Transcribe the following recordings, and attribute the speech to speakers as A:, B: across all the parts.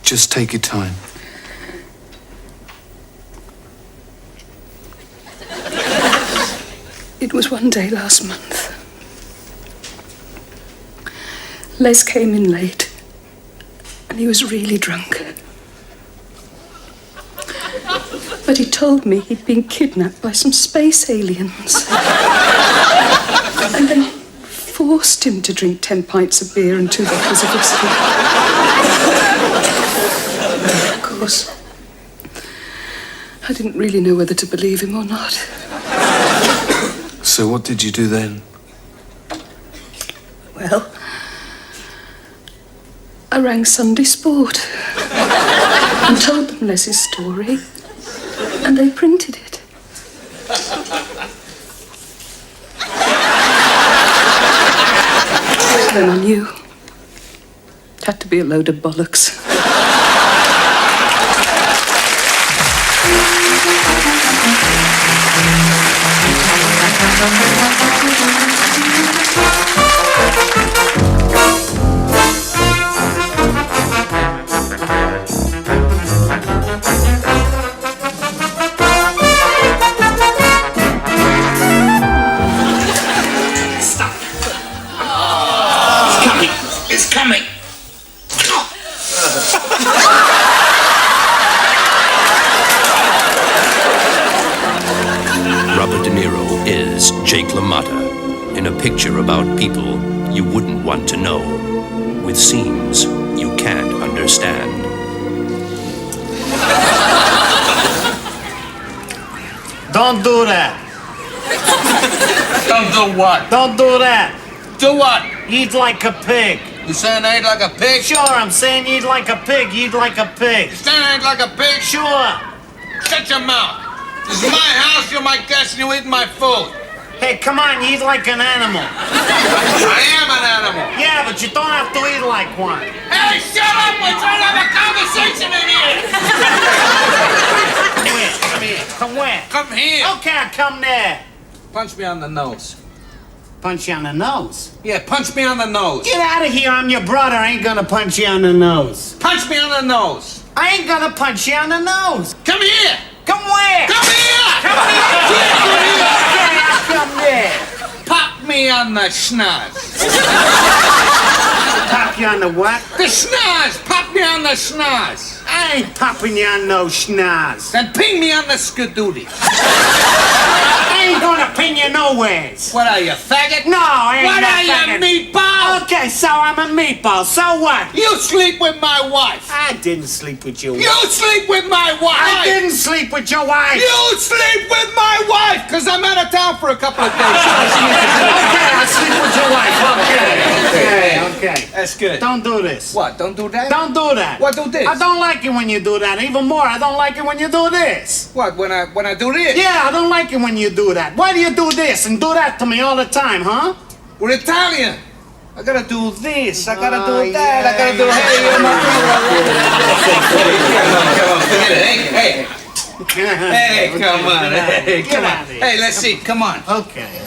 A: Just take your time.
B: It was one day last month. Les came in late, and he was really drunk. But he told me he'd been kidnapped by some space aliens. And they forced him to drink 10 pints of beer and 2 bottles of whiskey. Of course, I didn't really know whether to believe him or not.
A: So what did you do then?
B: Well, I rang Sunday Sport and told them Les's story, and they printed it. Then I knew it had to be a load of bollocks.
C: It's coming.
D: Robert De Niro is Jake LaMotta in a picture about people you wouldn't want to know, with scenes you can't understand.
E: Don't do that.
C: Don't do what?
E: Don't do that.
C: Do what?
E: Eat like a pig.
C: You saying I ain't like a pig?
E: Sure, I'm saying eat like a pig. Eat like a pig.
C: You saying I ain't like a pig?
E: Sure.
C: Shut your mouth. This is my house, you're my guest, and you eat my food.
E: Hey, come on, eat like an animal.
C: I am an animal.
E: Yeah, but you don't have to eat like one.
C: Hey, shut up! We're trying to have a conversation in here.
E: Come here. Come here. Come where?
C: Come here.
E: Okay, come there.
C: Punch me on the nose.
E: Punch you on the nose.
C: Yeah, punch me on the nose.
E: Get out of here, I'm your brother. I ain't gonna punch you on the nose.
C: Punch me on the nose.
E: I ain't gonna punch you on the nose.
C: Come here.
E: Come where?
C: Come here.
E: Come here. Okay, I'll come there.
C: Pop me on the schnoz.
E: Pop you on the what?
C: The schnoz. Pop me on the schnoz.
E: I ain't popping you on no schnoz.
C: Then ping me on the skadooty.
E: I ain't gonna pin you nowheres.
C: What are you, faggot?
E: No, I ain't
C: What
E: no
C: are you,
E: faggot.
C: meatball?
E: Okay, so I'm a meatball. So what?
C: You sleep with my wife.
E: I didn't sleep with you.
C: You sleep with my wife.
E: I didn't sleep with your wife.
C: You sleep with my wife, because I'm out of town for a couple of days.
E: Okay, I sleep with your wife. Okay.
C: That's good.
E: Don't do this.
C: What, don't do that?
E: Don't do that.
C: What, do this?
E: I don't like it when you do that. Even more, I don't like it when you do this.
C: What, when I do this?
E: Yeah, I don't like it when you do that. Why do you do this and do that to me all the time, huh?
C: We're Italian. I gotta do this, I gotta do that, I gotta do hey, come on, hey, come on. Hey, let's see, come on.
E: Okay.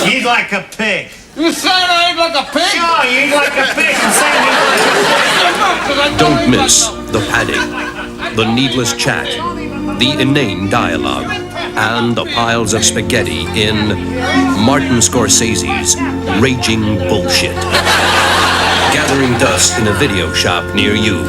E: Eat like a pig.
C: You said I ain't like a pig?
E: Sure, you eat like a pig. I'm saying you eat like a pig.
D: Don't miss the padding, the needless chat, the inane dialogue, and the piles of spaghetti in Martin Scorsese's Raging Bullshit. Gathering dust in a video shop near you.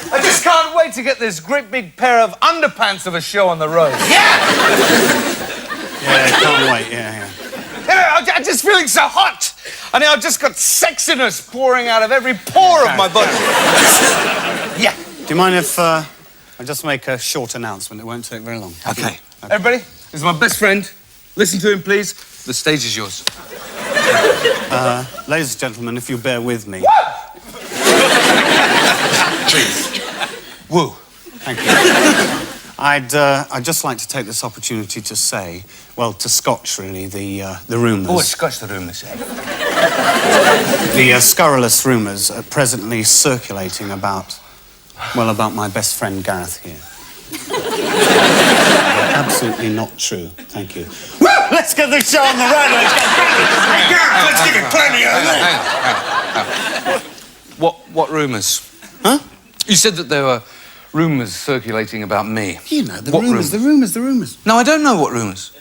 C: I just can't wait to get this great big pair of underpants of a show on the road.
E: Yeah, I can't wait, yeah.
C: I'm just feeling so hot. I mean, I've just got sexiness pouring out of every pore of my body. Yeah.
E: Do you mind if
F: I'll just make a short announcement. It won't take very long.
A: Okay.
C: Everybody, this is my best friend. Listen to him, please. The stage is yours.
F: Ladies and gentlemen, if you bear with me.
C: Please. Woo.
F: Thank you. I'd just like to take this opportunity to say, well, to scotch, really, the rumours.
C: Oh, scotch the rumours.
F: The scurrilous rumours are presently circulating about, well, about my best friend Gareth here. They're absolutely not true. Thank you. Well, let's get this show on the road. Let's give it plenty of
C: What rumours?
F: Huh?
C: You said that there were rumours circulating about me.
F: You know, the
C: What
F: rumours.
C: No, I don't know what rumours.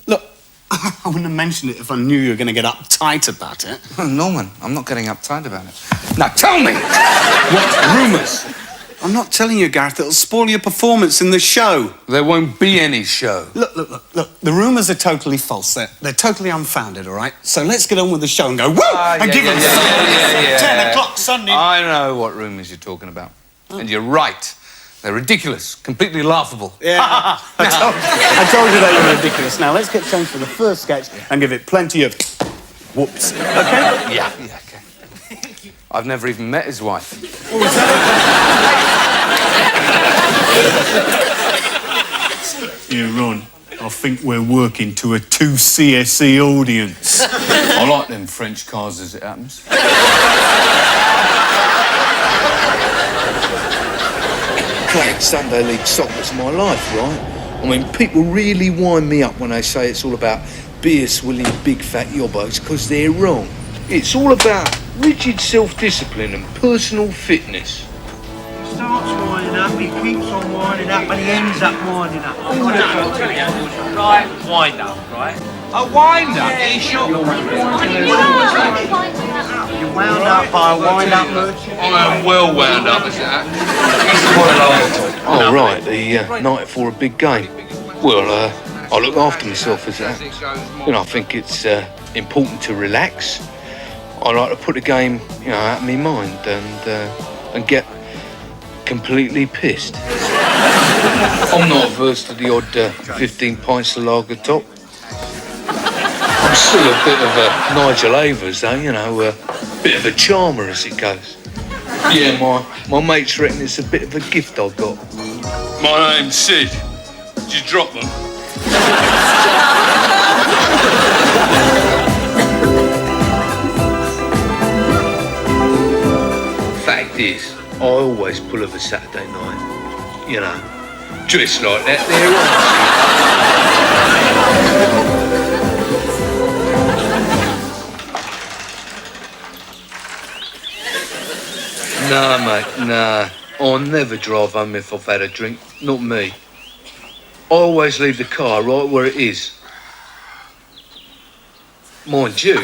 F: Look, I wouldn't have mentioned it if I knew you were going to get uptight about it.
C: Oh, Norman, I'm not getting uptight about it. Now tell me, what rumours?
F: I'm not telling you, Gareth. It'll spoil your performance in the show.
C: There won't be any show.
F: Look. The rumours are totally false. They're totally unfounded, all right? So let's get on with the show and go, woo! And give them 10 o'clock Sunday.
C: I know what rumours you're talking about. And you're right. They're ridiculous, completely laughable.
F: Yeah, I told you they were ridiculous. Now, let's get changed for the first sketch and give it plenty of whoops. Okay?
C: Yeah, okay. I've never even met his wife.
F: Yeah, Ron, I think we're working to a 2 CSE audience.
C: I like them French cars as it happens.
G: Playing Sunday League soccer's my life, right? I mean, people really wind me up when they say it's all about beer-swilling big fat yobbos, because they're wrong. It's all about rigid self-discipline and personal fitness.
H: He starts winding up, he keeps on winding up, and he ends up winding up.
I: Right, wind up, right?
C: A wind-up? Yeah, sure.
H: You're wound up by a wind-up merchant.
C: I am well wound up, is that?
G: Oh, right, the night for a big game. Well, I look after myself as that. You know, I think it's important to relax. I like to put the game, you know, out of my mind and get completely pissed. I'm not averse to the odd 15 pints of lager top. I'm still a bit of a Nigel Avers, though, you know, a bit of a charmer as it goes. Yeah, my mates reckon it's a bit of a gift I've got.
C: My name's Sid. Did you drop them?
G: Fact is, I always pull of a Saturday night. You know, dressed like that there, Nah, mate, nah. I'll never drive home if I've had a drink. Not me. I always leave the car right where it is. Mind you,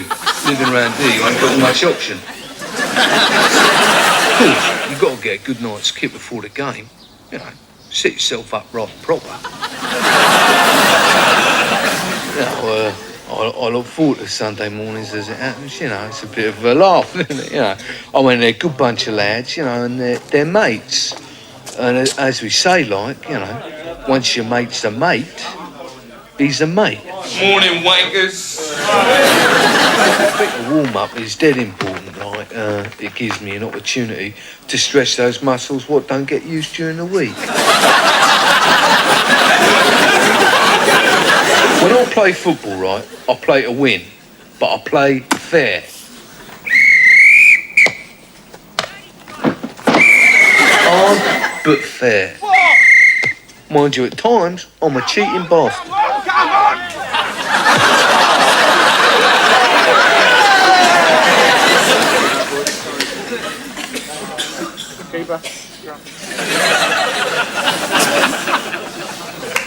G: living around here, you ain't got much option. Of course, you've got to get a good night's kip before the game. You know, set yourself up right and proper. You know, I look forward to Sunday mornings as it happens, you know, it's a bit of a laugh, isn't it, you know. I mean, they're a good bunch of lads, you know, and they're mates. And as we say, like, you know, once your mate's a mate, he's a mate.
C: Morning, wankers.
G: The warm-up is dead important, like, it gives me an opportunity to stretch those muscles what don't get used during the week. When I play football, right, I play to win, but I play fair. Hard, but fair. Mind you, at times, I'm a cheating bastard.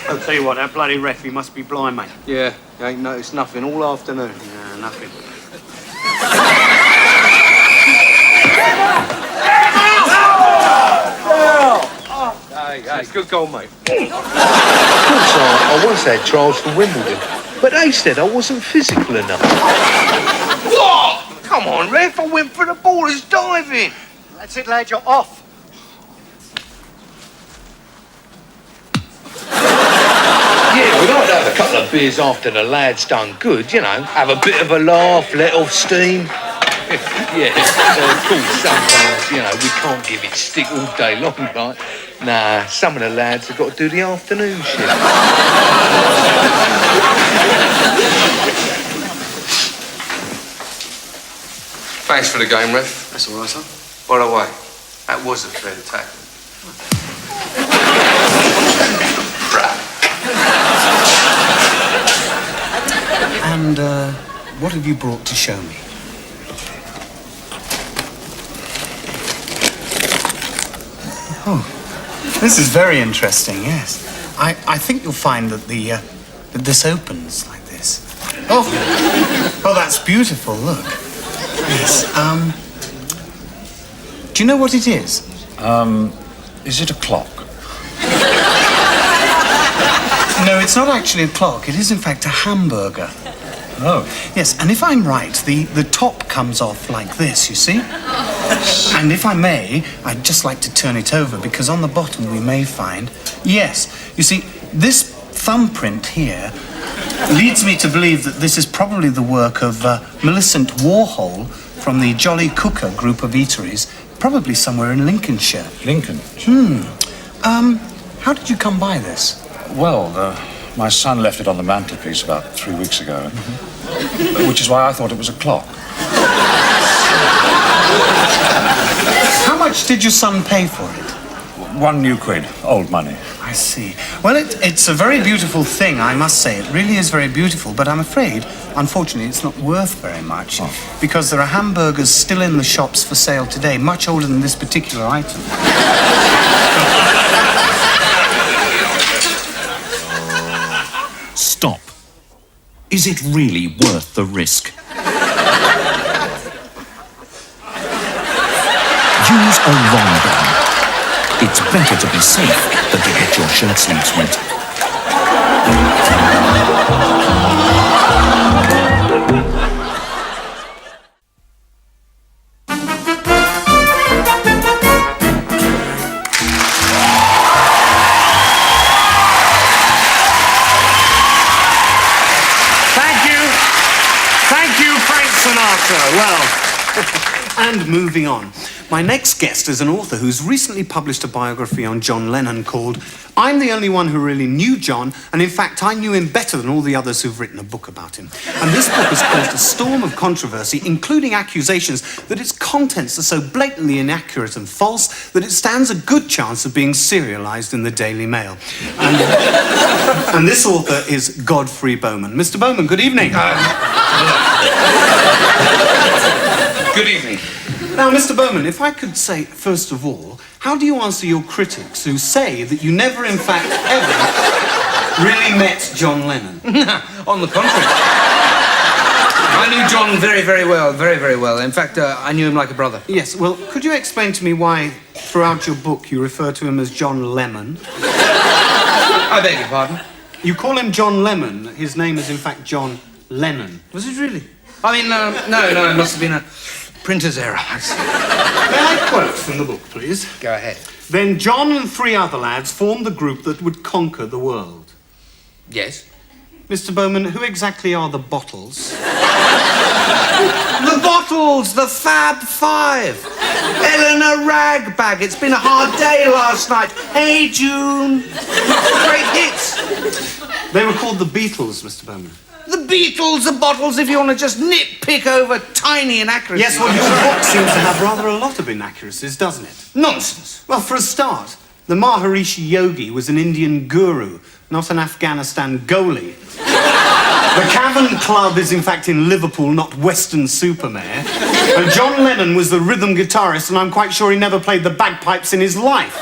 H: I'll tell you what, that bloody ref, he must be blind, mate.
G: Yeah, you ain't noticed nothing all afternoon.
H: Nah, nothing.
C: Hey, good goal, mate.
G: Of course, I once had trials for Wimbledon, but they said I wasn't physical enough.
I: What? Come on, ref, I went for the ball, it's diving.
H: That's it, lad, you're off.
G: I'd have a couple of beers after the lad's done good, you know, have a bit of a laugh, let off steam. Yeah, of course, sometimes, you know, we can't give it stick all day long, like. Nah, some of the lads have got to do the afternoon shift.
A: Thanks for the game, ref. That's all right, son. By the way, that was a fair tackle.
F: And, what have you brought to show me? Oh, this is very interesting, yes. I think you'll find that that this opens like this. Oh, that's beautiful, look. Yes, do you know what it is?
J: Is it a clock?
F: No, it's not actually a clock. It is, in fact, a hamburger.
J: Oh.
F: Yes, and if I'm right, the top comes off like this, you see? And if I may, I'd just like to turn it over, because on the bottom we may find... Yes, you see, this thumbprint here leads me to believe that this is probably the work of Millicent Warhol from the Jolly Cooker group of eateries, probably somewhere in Lincolnshire.
J: Lincoln?
F: How did you come by this?
J: Well, my son left it on the mantelpiece about 3 weeks ago, which is why I thought it was a clock.
F: How much did your son pay for it?
J: £1 new, old money.
F: I see. Well, it's a very beautiful thing, I must say. It really is very beautiful, but I'm afraid, unfortunately, it's not worth very much, because there are hamburgers still in the shops for sale today, much older than this particular item.
K: Stop. Is it really worth the risk? Use a rondon. It's better to be safe than to get your shirt sleeves wet.
F: Thank you, Frank Sinatra. Well, and moving on. My next guest is an author who's recently published a biography on John Lennon called I'm the Only One Who Really Knew John, and in fact I knew him better than all the others who've written a book about him. And this book has caused a storm of controversy, including accusations that its contents are so blatantly inaccurate and false that it stands a good chance of being serialised in the Daily Mail. And this author is Godfrey Bowman. Mr. Bowman, good evening.
A: Good evening.
F: Now, Mr. Bowman, if I could say, first of all, how do you answer your critics who say that you never, in fact, ever really met John Lennon?
L: On the contrary. I knew John very, very well, very, very well. In fact, I knew him like a brother.
F: Yes, well, could you explain to me why, throughout your book, you refer to him as John Lemon?
L: I beg your pardon?
F: You call him John Lemon. His name is, in fact, John Lennon.
L: Was it really? I mean, no, it must have been a printer's error. I see.
F: May I quote from the book, please?
L: Go ahead.
F: Then John and 3 other lads formed the group that would conquer the world.
L: Yes?
F: Mr. Bowman, who exactly are the Bottles?
L: The Bottles, the Fab Five. Eleanor Ragbag, it's been a hard day last night. Hey, June. Great hits.
F: They were called the Beatles, Mr. Bowman.
L: The Beatles, the Bottles, if you want to just nitpick over tiny inaccuracies.
F: Yes, well, your book seems to have rather a lot of inaccuracies, doesn't it?
L: Nonsense.
F: Well, for a start, the Maharishi Yogi was an Indian guru, not an Afghanistan goalie. The Cavern Club is, in fact, in Liverpool, not Weston-super-Mare. And John Lennon was the rhythm guitarist, and I'm quite sure he never played the bagpipes in his life.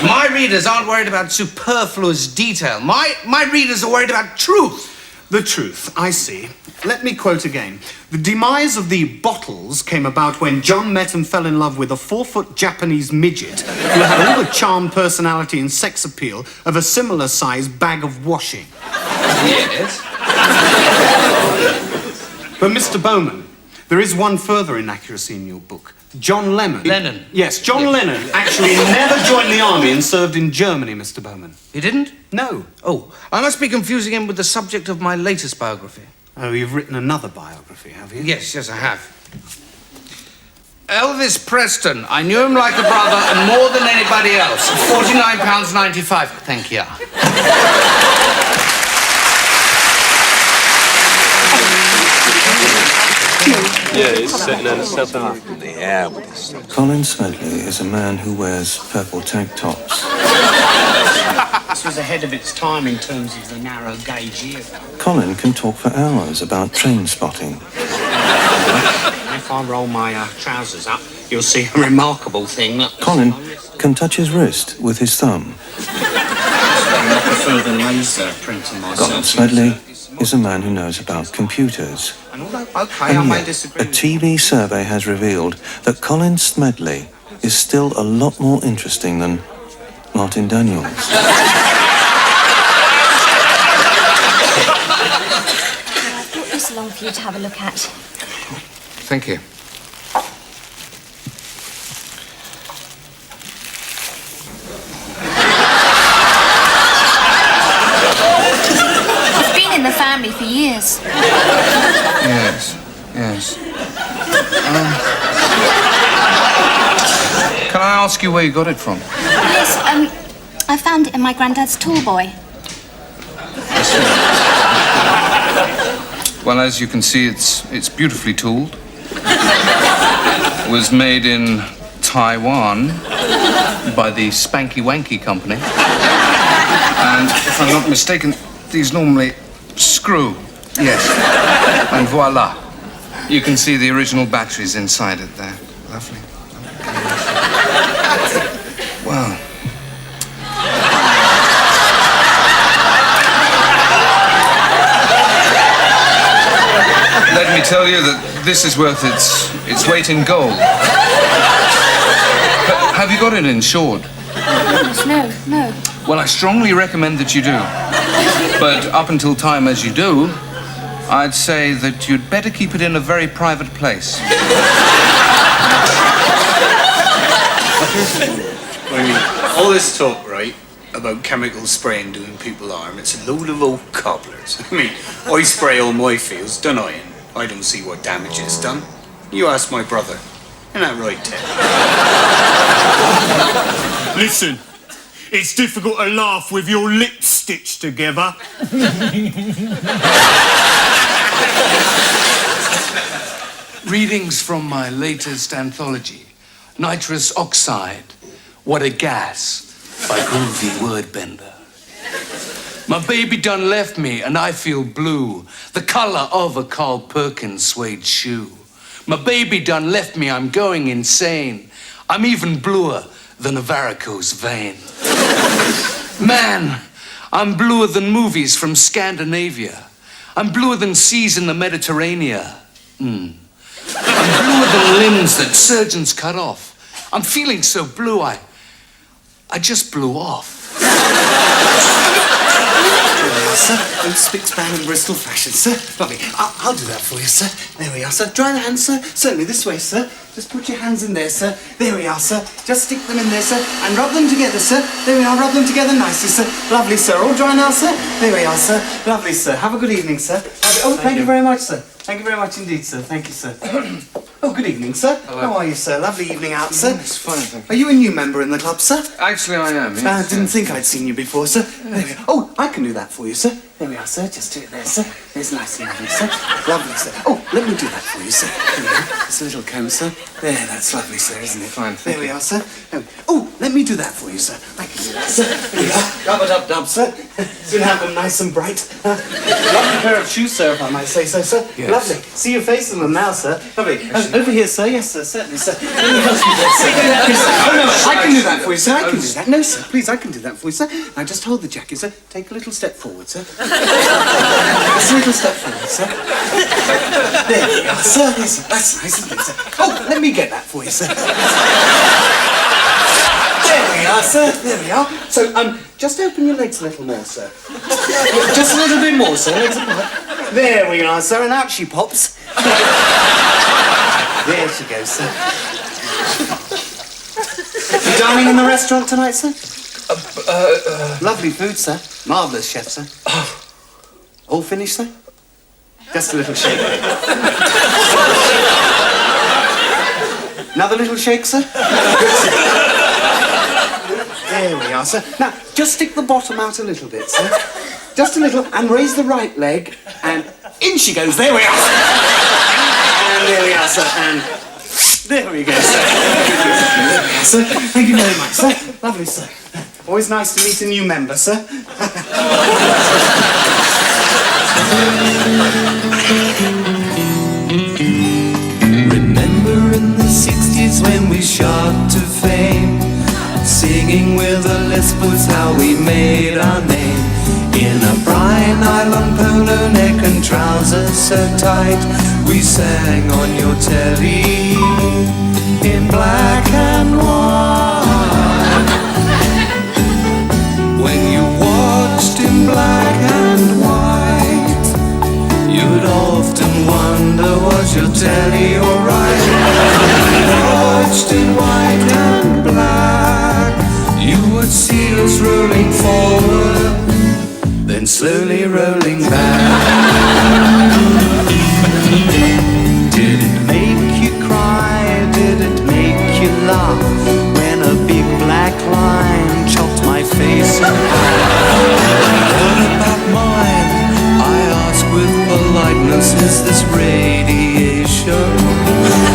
L: My readers aren't worried about superfluous detail. My readers are worried about truth.
F: The truth, I see. Let me quote again. The demise of the Bottles came about when John met and fell in love with a 4-foot Japanese midget who had all the charm, personality and sex appeal of a similar size bag of washing.
L: Yes?
F: But Mr. Bowman, there is one further inaccuracy in your book. John Lennon.
L: Lennon?
F: Yes, John Lennon actually never joined the army and served in Germany, Mr. Bowman.
L: He didn't?
F: No.
L: Oh, I must be confusing him with the subject of my latest biography.
F: Oh, you've written another biography, have you?
L: Yes, I have. Elvis Preston. I knew him like a brother and more than anybody else. £49.95. Thank you.
M: Yeah, he's sitting on something in the air with this.
N: Colin Smedley is a man who wears purple tank tops.
F: This was ahead of its time in terms of the narrow gauge era.
N: Colin can talk for hours about train spotting.
F: If I roll my trousers up, you'll see a remarkable thing.
N: Colin can touch his wrist with his thumb.
F: I prefer the laser printing myself.
N: Colin Smedley is a man who knows about computers.
F: Okay, I may disagree.
N: A TV survey has revealed that Colin Smedley is still a lot more interesting than Martin Daniels.
O: I brought this along for you to have a look at.
L: Thank you.
O: It's been in the family for years.
L: Yes. Can I ask you where you got it from?
O: Yes, I found it in my granddad's tool boy.
L: Well, as you can see, it's beautifully tooled. It was made in Taiwan by the Spanky Wanky Company. And if I'm not mistaken, these normally screw. Yes. And voila. You can see the original batteries inside it there. Lovely. Wow. Let me tell you that this is worth its weight in gold. But have you got it insured?
O: No.
L: Well, I strongly recommend that you do. But up until time as you do, I'd say that you'd better keep it in a very private place.
F: I mean, all this talk, right, about chemical spraying doing people harm, it's a load of old cobblers. I mean, I spray all my fields, don't I? And I don't see what damage it's done. You ask my brother. Isn't that right, Ted?
H: Listen, it's difficult to laugh with your lips stitched together.
L: Readings from my latest anthology, Nitrous Oxide, What a Gas, by Groovy Wordbender. My baby done left me and I feel blue, the colour of a Carl Perkins suede shoe. My baby done left me, I'm going insane. I'm even bluer than a varicose vein. Man, I'm bluer than movies from Scandinavia. I'm bluer than seas in the Mediterranean. I'm bluer than limbs that surgeons cut off. I'm feeling so blue, I just blew off.
F: Sir, old spick span in Bristol fashion, sir. Lovely. I'll do that for you, sir. There we are, sir. Dry the hands, sir. Certainly this way, sir. Just put your hands in there, sir. There we are, sir. Just stick them in there, sir. And rub them together, sir. There we are. Rub them together nicely, sir. Lovely, sir. All dry now, sir. There we are, sir. Lovely, sir. Have a good evening, sir. Oh, thank you very much, sir. Thank you very much indeed, sir. Thank you, sir. Oh, good evening, sir.
L: Hello.
F: How are you, sir? Lovely evening out, sir.
L: It's fine, thank you.
F: Are you a new member in the club, sir?
L: Actually, I am, yes.
F: I didn't think I'd seen you before, sir. There we are. Oh, I can do that for you, sir. There we are, sir. Just do it there, sir. There's nice and lovely, sir. Lovely, sir. Oh, let me do that for you, sir. There we are. It's a little comb, sir. There, that's lovely, sir, isn't it?
L: Fine,
F: there we are, sir. Oh, let me do that for you, sir. I can do that, sir. There we are. Rub-a-dub-dub, sir. Soon have them nice and bright. Lovely pair of shoes, sir, if I might say so, sir.
L: Yes.
F: Lovely. See your face in them now, sir. Lovely. Over here, sir. Yes, sir. Certainly, sir. Let me help you there, sir. Oh, no, I can do that for you, sir. I can do that. No, sir. Please, I can do that for you, sir. Now, just hold the jacket, sir. Take a little step forward, sir. Just a little step forward, sir. There we are, sir. Yes, sir. That's nice, isn't it, sir? Oh, let me get that for you, sir. There we are, sir. There we are. So, just open your legs a little more, sir. Just a little bit more, sir. Legs apart. There we are, sir. And out she pops. There she goes, sir. dining in the restaurant tonight, sir? Lovely food, sir. Marvellous chef, sir. All finished, sir? Just a little shake. Another little shake, sir? There we are, sir. Now, just stick the bottom out a little bit, sir. Just a little, and raise the right leg, and in she goes. There we are, sir. And there we are, sir, and there we go, sir. Sir, thank you very much, sir. Lovely, sir. Always nice to meet a new member, sir.
P: Remember in the 60s when we shot to fame, singing with a lisp was how we made our name. In a bright nylon polo neck and trousers so tight, we sang on your telly in black and white. When you watched in black and white, you'd often wonder, was your telly alright? Watched in white and black, you would see us rolling forward, then slowly rolling back. Did it make you cry? Did it make you laugh when a big black line chopped my face in half? What about mine? I ask with politeness, is this radiation?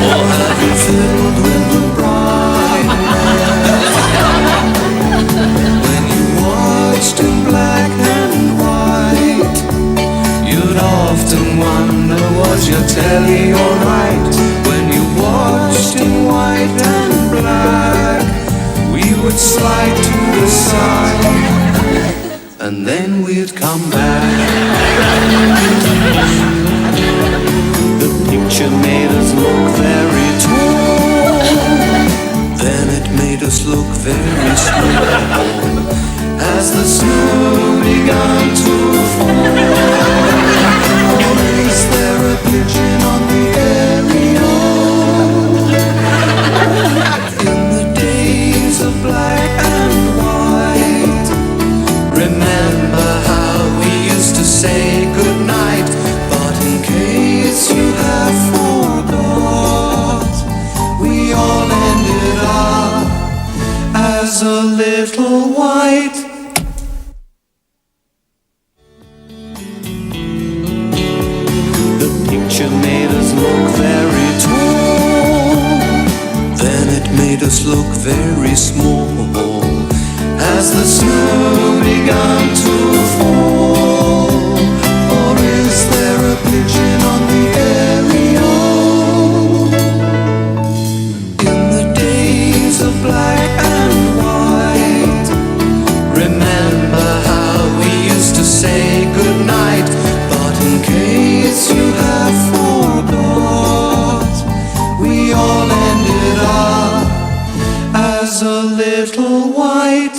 P: Or have you fiddled with the brightness? When you watched in black and white, you'd often wonder, was your telly alright? When you watched in white and black, we would slide to the side, and then we'd come back. The picture made us look very tall, then it made us look very small, as the snow began to fall. Or is there a pigeon on the aerial? In the days of black and white, remember how we used to say goodnight? But in case you have forgot, we all ended up as a little white. The picture made us look very tall, then it made us look very small, as the snow began to fall. Or is there a pigeon on the aerial? In the days of black and white, remember how we used to say goodnight? But in case you have forgot, we all ended up as a little white